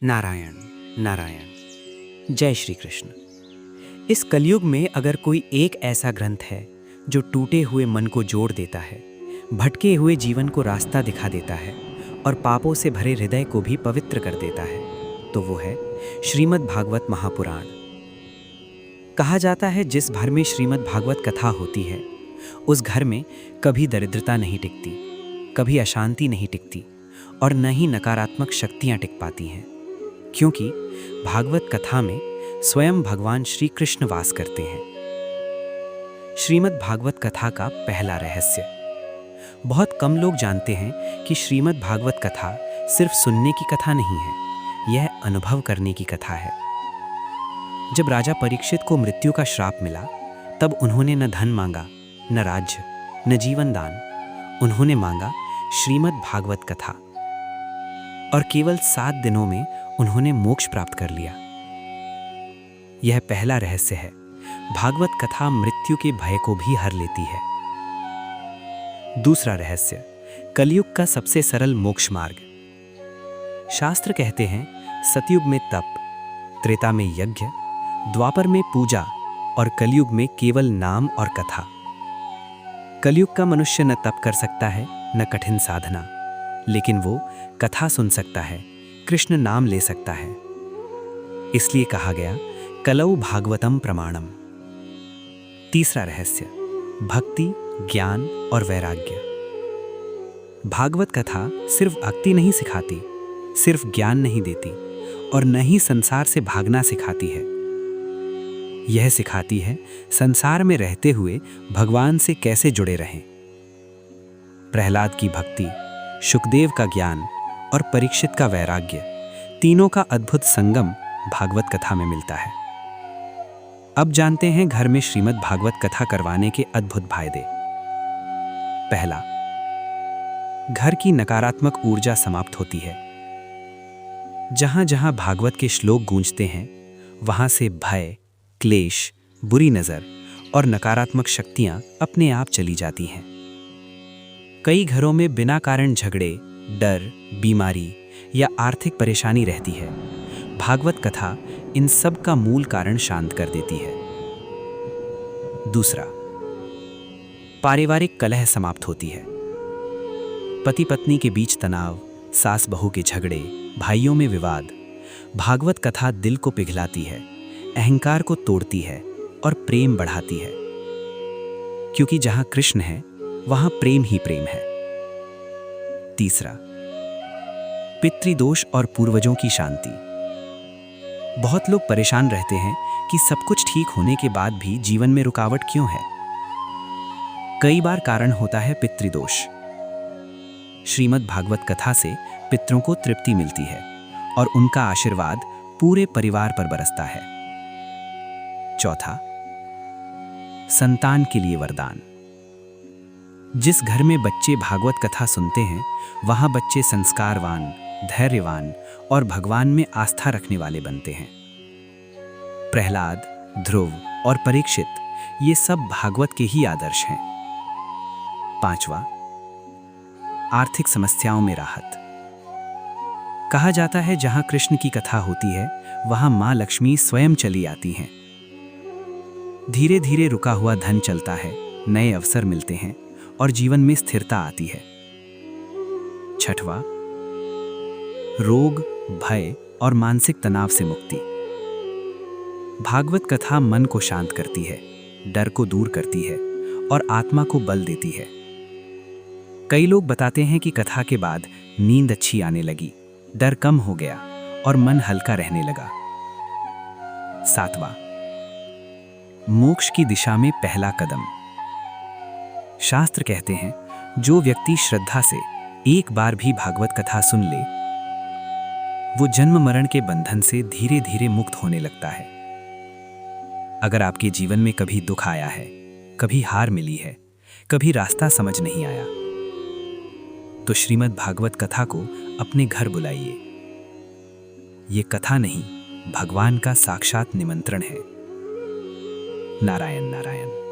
नारायण नारायण। जय श्री कृष्ण। इस कलयुग में अगर कोई एक ऐसा ग्रंथ है जो टूटे हुए मन को जोड़ देता है, भटके हुए जीवन को रास्ता दिखा देता है और पापों से भरे हृदय को भी पवित्र कर देता है, तो वो है श्रीमद् भागवत महापुराण। कहा जाता है जिस घर में श्रीमद् भागवत कथा होती है उस घर में कभी दरिद्रता नहीं टिकती, कभी अशांति नहीं टिकती और न ही नकारात्मक शक्तियां टिक पाती हैं, क्योंकि भागवत कथा में स्वयं भगवान श्री कृष्ण वास करते हैं। श्रीमद् भागवत कथा का पहला रहस्य। बहुत कम लोग जानते हैं कि श्रीमद् भागवत कथा सिर्फ सुनने की कथा नहीं है, यह अनुभव करने की कथा है। जब राजा परीक्षित को मृत्यु का श्राप मिला, तब उन्होंने न धन मांगा, न राज्य, न जीवन दान, उन्होंने मांगा श्रीमद् भागवत कथा, और केवल 7 दिनों में उन्होंने मोक्ष प्राप्त कर लिया। यह पहला रहस्य है। भागवत कथा मृत्यु के भय को भी हर लेती है। दूसरा रहस्य, कलयुग का सबसे सरल मोक्ष मार्ग। शास्त्र कहते हैं सतयुग में तप, त्रेता में यज्ञ, द्वापर में पूजा और कलयुग में केवल नाम और कथा। कलयुग का मनुष्य न तप कर सकता है न कठिन साधना, लेकिन वो कथा सुन सकता है, कृष्ण नाम ले सकता है। इसलिए कहा गया कलौ भागवतम प्रमाणम। तीसरा रहस्य, भक्ति, ज्ञान और वैराग्य। भागवत कथा सिर्फ भक्ति नहीं सिखाती, सिर्फ ज्ञान नहीं देती और न ही संसार से भागना सिखाती है। यह सिखाती है संसार में रहते हुए भगवान से कैसे जुड़े रहें। प्रहलाद की भक्ति, शुकदेव का ज्ञान और परीक्षित का वैराग्य, तीनों का अद्भुत संगम भागवत कथा में मिलता है। अब जानते हैं घर में श्रीमद् भागवत कथा करवाने के अद्भुत फायदे। पहला, घर की नकारात्मक ऊर्जा समाप्त होती है। जहां जहां भागवत के श्लोक गूंजते हैं, वहां से भय, क्लेश, बुरी नजर और नकारात्मक शक्तियां अपने आप चली जाती हैं। कई घरों में बिना कारण झगड़े, डर, बीमारी या आर्थिक परेशानी रहती है। भागवत कथा इन सब का मूल कारण शांत कर देती है। दूसरा, पारिवारिक कलह समाप्त होती है। पति पत्नी के बीच तनाव, सास बहू के झगड़े, भाइयों में विवाद, भागवत कथा दिल को पिघलाती है, अहंकार को तोड़ती है और प्रेम बढ़ाती है, क्योंकि जहां कृष्ण है वहां प्रेम ही प्रेम है। तीसरा, पितृदोष और पूर्वजों की शांति। बहुत लोग परेशान रहते हैं कि सब कुछ ठीक होने के बाद भी जीवन में रुकावट क्यों है। कई बार कारण होता है पितृदोष। श्रीमद् भागवत कथा से पितरों को तृप्ति मिलती है और उनका आशीर्वाद पूरे परिवार पर बरसता है। चौथा, संतान के लिए वरदान। जिस घर में बच्चे भागवत कथा सुनते हैं, वहां बच्चे संस्कारवान, धैर्यवान और भगवान में आस्था रखने वाले बनते हैं। प्रहलाद, ध्रुव और परीक्षित ये सब भागवत के ही आदर्श हैं। पांचवा, आर्थिक समस्याओं में राहत। कहा जाता है जहां कृष्ण की कथा होती है वहां मां लक्ष्मी स्वयं चली आती हैं। धीरे धीरे रुका हुआ धन चलता है, नए अवसर मिलते हैं और जीवन में स्थिरता आती है। छठवां, रोग, भय और मानसिक तनाव से मुक्ति। भागवत कथा मन को शांत करती है, डर को दूर करती है और आत्मा को बल देती है। कई लोग बताते हैं कि कथा के बाद नींद अच्छी आने लगी, डर कम हो गया और मन हल्का रहने लगा। सातवां, मोक्ष की दिशा में पहला कदम। शास्त्र कहते हैं जो व्यक्ति श्रद्धा से एक बार भी भागवत कथा सुन ले, वो जन्म मरण के बंधन से धीरे धीरे मुक्त होने लगता है। अगर आपके जीवन में कभी दुख आया है, कभी हार मिली है, कभी रास्ता समझ नहीं आया, तो श्रीमद् भागवत कथा को अपने घर बुलाइए। ये कथा नहीं, भगवान का साक्षात निमंत्रण है। नारायण नारायण।